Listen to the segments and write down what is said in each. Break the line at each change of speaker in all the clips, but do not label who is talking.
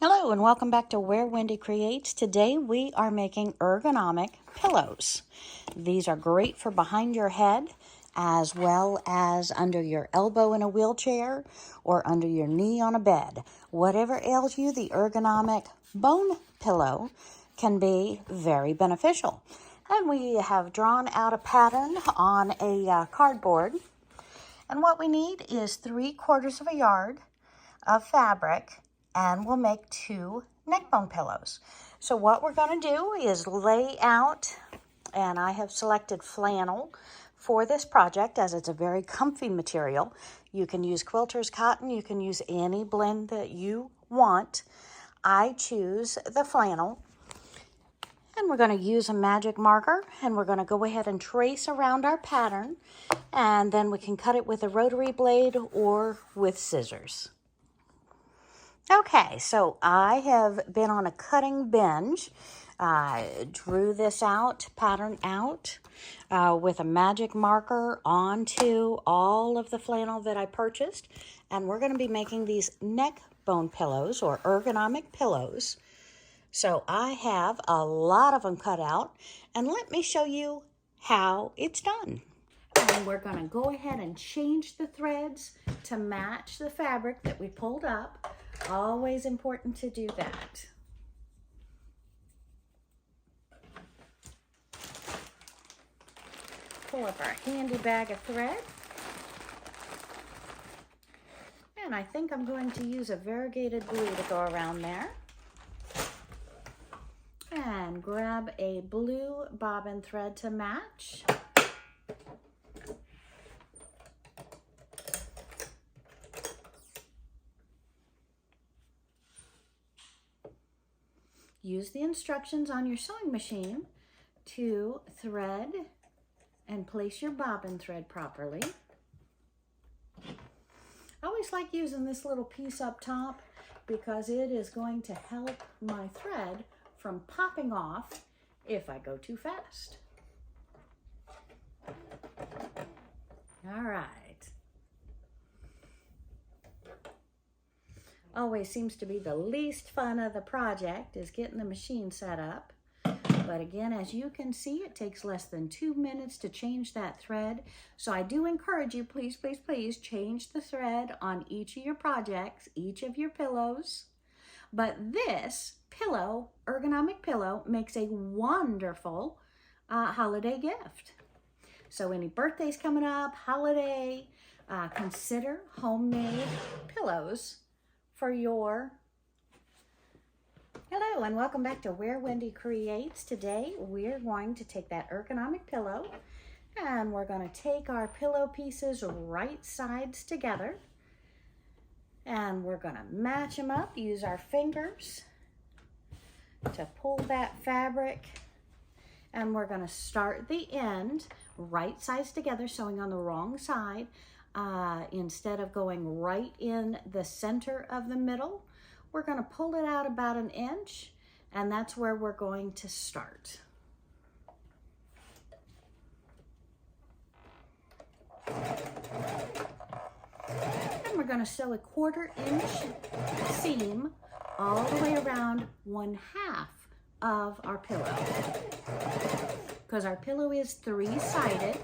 Hello and welcome back to Where Wendy Creates. Today we are making ergonomic pillows. These are great for behind your head as well as under your elbow in a wheelchair or under your knee on a bed. Whatever ails you, the ergonomic bone pillow can be very beneficial. And we have drawn out a pattern on a cardboard. And what we need is 3/4 of a yard of fabric, and we'll make 2 neck bone pillows. So what we're going to do is lay out, and I have selected flannel for this project as it's a very comfy material. You can use quilter's cotton, you can use any blend that you want. I choose the flannel. And we're going to use a magic marker, and we're going to go ahead and trace around our pattern, and then we can cut it with a rotary blade or with scissors. Okay, so I have been on a cutting binge. I drew this pattern out with a magic marker onto all of the flannel that I purchased. And we're going to be making these neck bone pillows or ergonomic pillows. So I have a lot of them cut out, and let me show you how it's done. And we're going to go ahead and change the threads to match the fabric that we pulled up. Always important to do that. Pull up our handy bag of thread. And I think I'm going to use a variegated glue to go around there. And grab a blue bobbin thread to match. Use the instructions on your sewing machine to thread and place your bobbin thread properly. I always like using this little piece up top because it is going to help my thread from popping off if I go too fast. All right. Always seems to be the least fun of the project is getting the machine set up. But again, as you can see, it takes less than 2 minutes to change that thread. So I do encourage you, please, please, please change the thread on each of your projects, each of your pillows. But this pillow, ergonomic pillow, makes a wonderful holiday gift. So any birthdays coming up, holiday, consider homemade pillows for your... Hello and welcome back to Where Wendy Creates. Today we're going to take that ergonomic pillow and we're going to take our pillow pieces right sides together and we're going to match them up, use our fingers to pull that fabric, and we're going to start the end right sides together, sewing on the wrong side. Instead of going right in the center of the middle, we're going to pull it out about 1 inch, and that's where we're going to start. And we're going to sew a 1/4 inch seam all the way around 1/2 of our pillow. Because our pillow is 3-sided.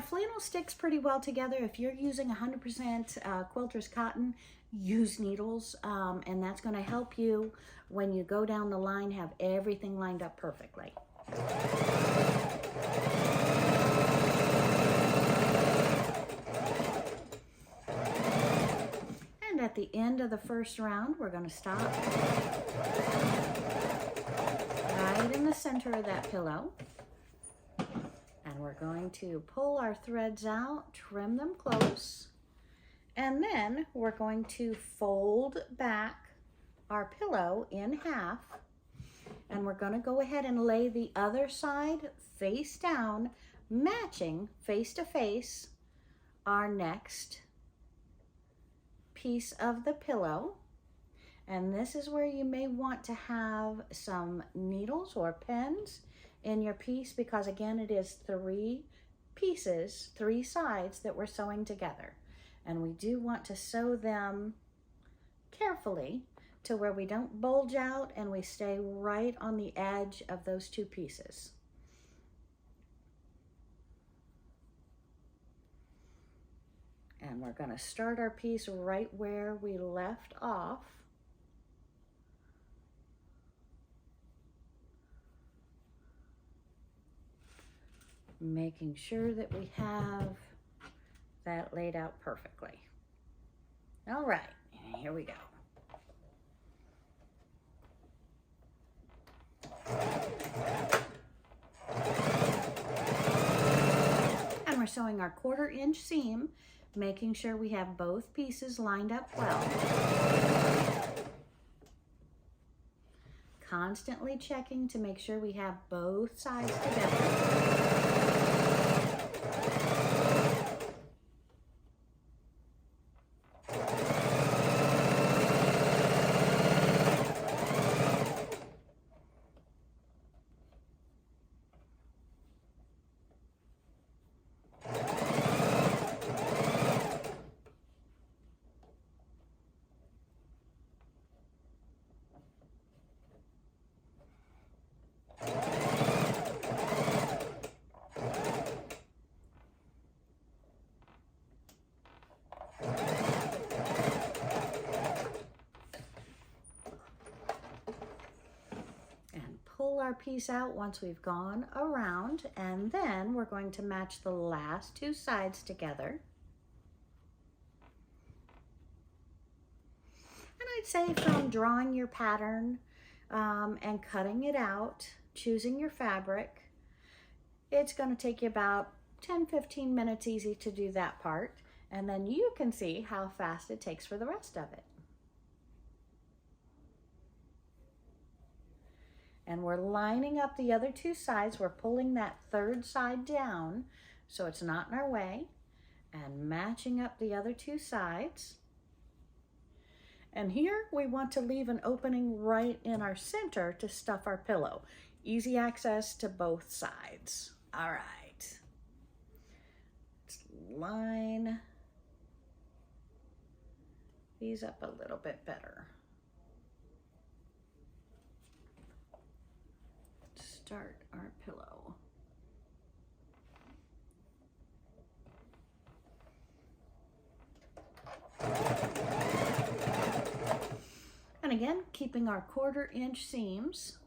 Flannel sticks pretty well together. If you're using 100% quilter's cotton, use needles, and that's going to help you when you go down the line have everything lined up perfectly. And at the end of the first round, we're going to stop right in the center of that pillow. And we're going to pull our threads out, trim them close, and then we're going to fold back our pillow in half, and we're going to go ahead and lay the other side face down, matching face to face our next piece of the pillow. And this is where you may want to have some needles or pins in your piece because again it is 3 pieces, 3 sides that we're sewing together. And we do want to sew them carefully to where we don't bulge out and we stay right on the edge of those 2 pieces. And we're going to start our piece right where we left off. Making sure that we have that laid out perfectly. All right, here we go. And we're sewing our 1/4 inch seam, making sure we have both pieces lined up well. Constantly checking to make sure we have both sides together. Pull our piece out once we've gone around, and then we're going to match the last 2 sides together. And I'd say from drawing your pattern and cutting it out, choosing your fabric, it's going to take you about 10-15 minutes easy to do that part, and then you can see how fast it takes for the rest of it. And we're lining up the other 2 sides. We're pulling that 3rd side down so it's not in our way, and matching up the other 2 sides. And here we want to leave an opening right in our center to stuff our pillow. Easy access to both sides. All right. Let's line these up a little bit better. Start our pillow. And again, keeping our 1/4 inch seams.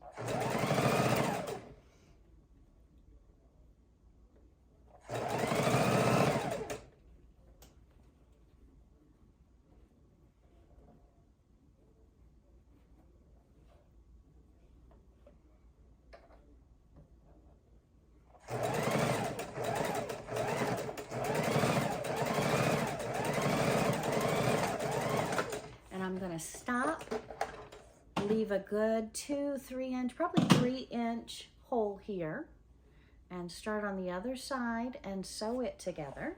And I'm going to stop, leave a good 2-3 inch, probably 3-inch hole here, and start on the other side and sew it together.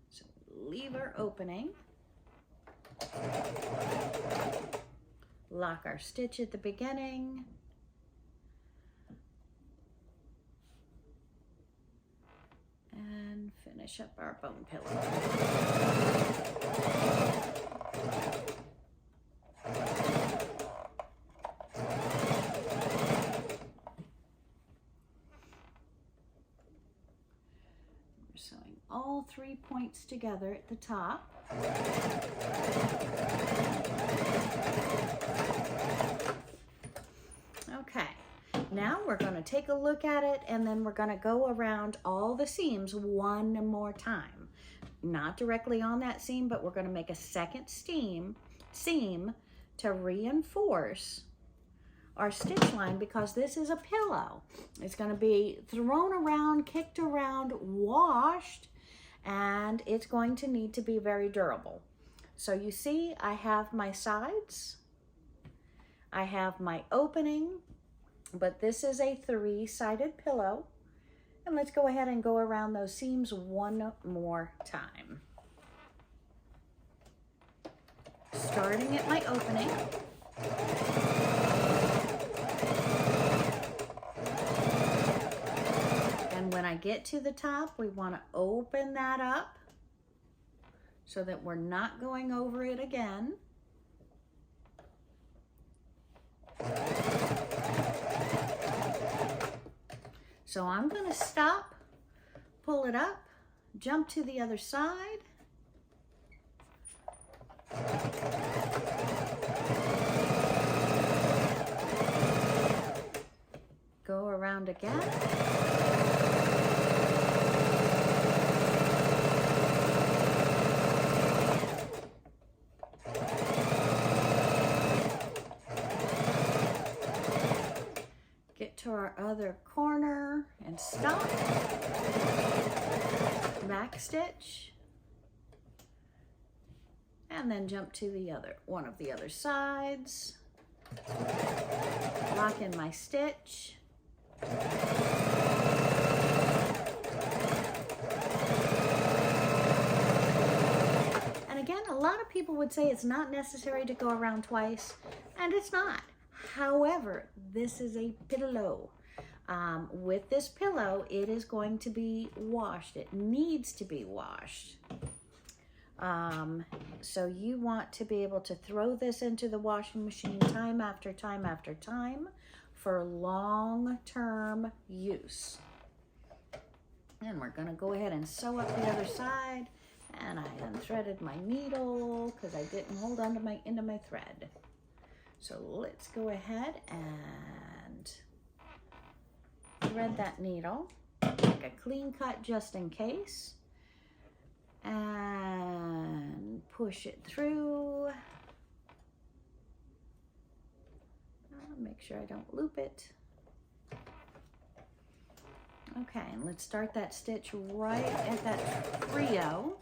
So leave our opening, lock our stitch at the beginning, and finish up our bone pillow. We're sewing all 3 points together at the top. Okay. Now we're going to take a look at it, and then we're going to go around all the seams one more time. Not directly on that seam, but we're going to make a second seam to reinforce our stitch line, because this is a pillow. It's going to be thrown around, kicked around, washed, and it's going to need to be very durable. So you see, I have my sides, I have my opening, but this is a 3-sided pillow. And let's go ahead and go around those seams one more time. Starting at my opening. And when I get to the top, we want to open that up so that we're not going over it again. So I'm going to stop, pull it up, jump to the other side. Go around again. Get to our other corner and stop. Back stitch. And then jump to the other one of the other sides. Lock in my stitch. And again, a lot of people would say it's not necessary to go around twice, and it's not. However, this is a pillow. With this pillow, it is going to be washed. It needs to be washed. So you want to be able to throw this into the washing machine time after time after time for long-term use. And we're going to go ahead and sew up the other side. And I unthreaded my needle because I didn't hold on to my thread. So let's go ahead and thread that needle. Make a clean cut just in case. And push it through. Make sure I don't loop it. Okay, and let's start that stitch right at that trio.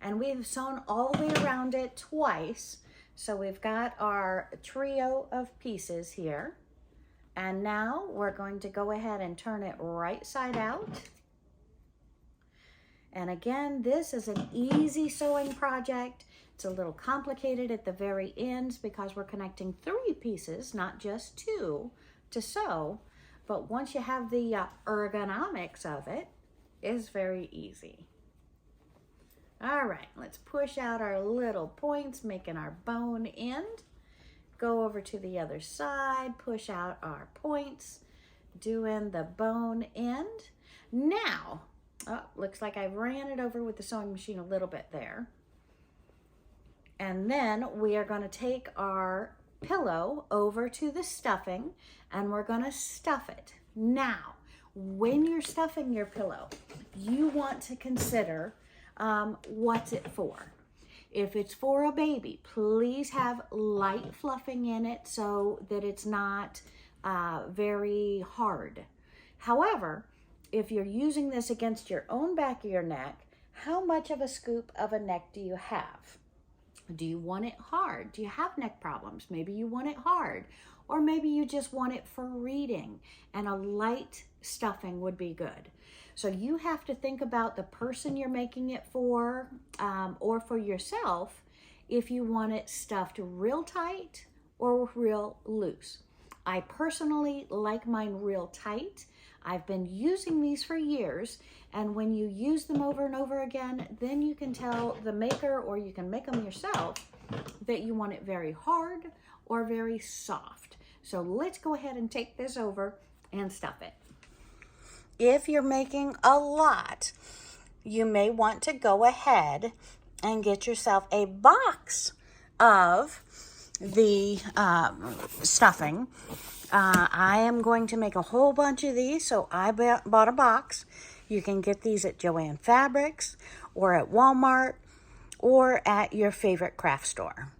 And we've sewn all the way around it twice. So we've got our trio of pieces here. And now we're going to go ahead and turn it right side out. And again, this is an easy sewing project. It's a little complicated at the very ends because we're connecting 3 pieces, not just 2, to sew. But once you have the ergonomics of it, it's very easy. All right, let's push out our little points, making our bone end. Go over to the other side, push out our points, doing the bone end. Now, looks like I ran it over with the sewing machine a little bit there. And then we are going to take our pillow over to the stuffing and we're going to stuff it. Now, when you're stuffing your pillow, you want to consider what's it for. If it's for a baby, please have light fluffing in it so that it's not very hard. However, if you're using this against your own back of your neck, how much of a scoop of a neck do you have? Do you want it hard? Do you have neck problems? Maybe you want it hard, or maybe you just want it for reading, and a light stuffing would be good. So you have to think about the person you're making it for, or for yourself, if you want it stuffed real tight or real loose. I personally like mine real tight. I've been using these for years, and when you use them over and over again, then you can tell the maker, or you can make them yourself, that you want it very hard or very soft. So let's go ahead and take this over and stuff it. If you're making a lot, you may want to go ahead and get yourself a box of the stuffing. I am going to make a whole bunch of these, so I bought a box. You can get these at Joann Fabrics or at Walmart or at your favorite craft store.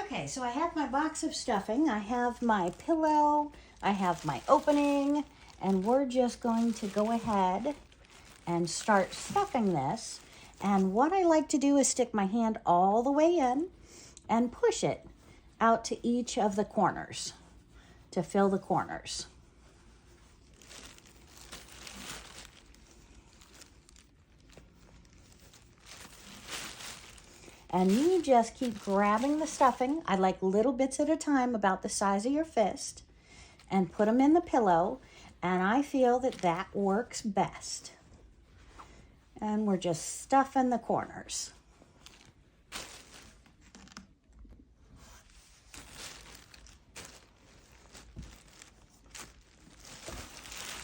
Okay, so I have my box of stuffing. I have my pillow. I have my opening. And we're just going to go ahead and start stuffing this. And what I like to do is stick my hand all the way in and push it out to each of the corners to fill the corners. And you just keep grabbing the stuffing. I like little bits at a time, about the size of your fist, and put them in the pillow. And I feel that that works best. And we're just stuffing the corners.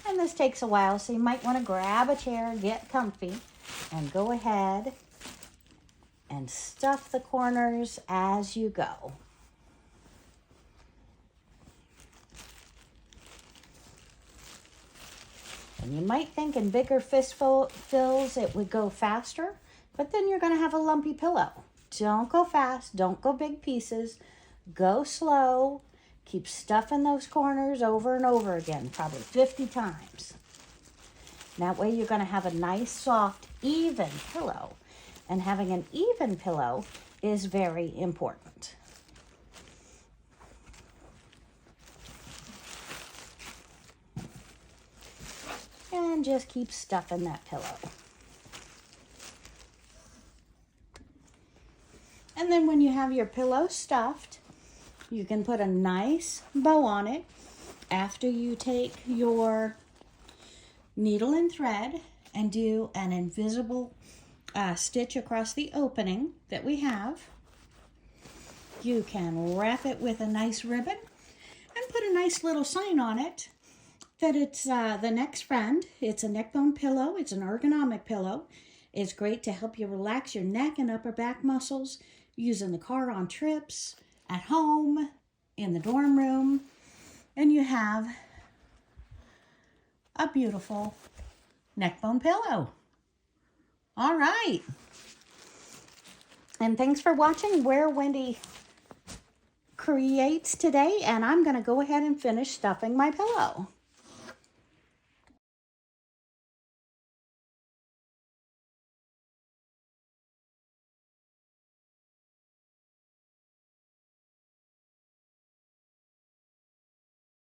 And this takes a while, so you might want to grab a chair, get comfy, and go ahead and stuff the corners as you go. And you might think in bigger fistfuls it would go faster, but then you're going to have a lumpy pillow. Don't go fast, don't go big pieces, go slow. Keep stuffing those corners over and over again, probably 50 times. That way you're going to have a nice, soft, even pillow. And having an even pillow is very important. And just keep stuffing that pillow. And then when you have your pillow stuffed, you can put a nice bow on it after you take your needle and thread and do an invisible stitch across the opening that we have. You can wrap it with a nice ribbon and put a nice little sign on it that it's the next friend. It's a neck bone pillow. It's an ergonomic pillow. It's great to help you relax your neck and upper back muscles. Use in the car, on trips, at home, in the dorm room. And you have a beautiful neck bone pillow. All right. And thanks for watching Where Wendy Creates today. And I'm going to go ahead and finish stuffing my pillow.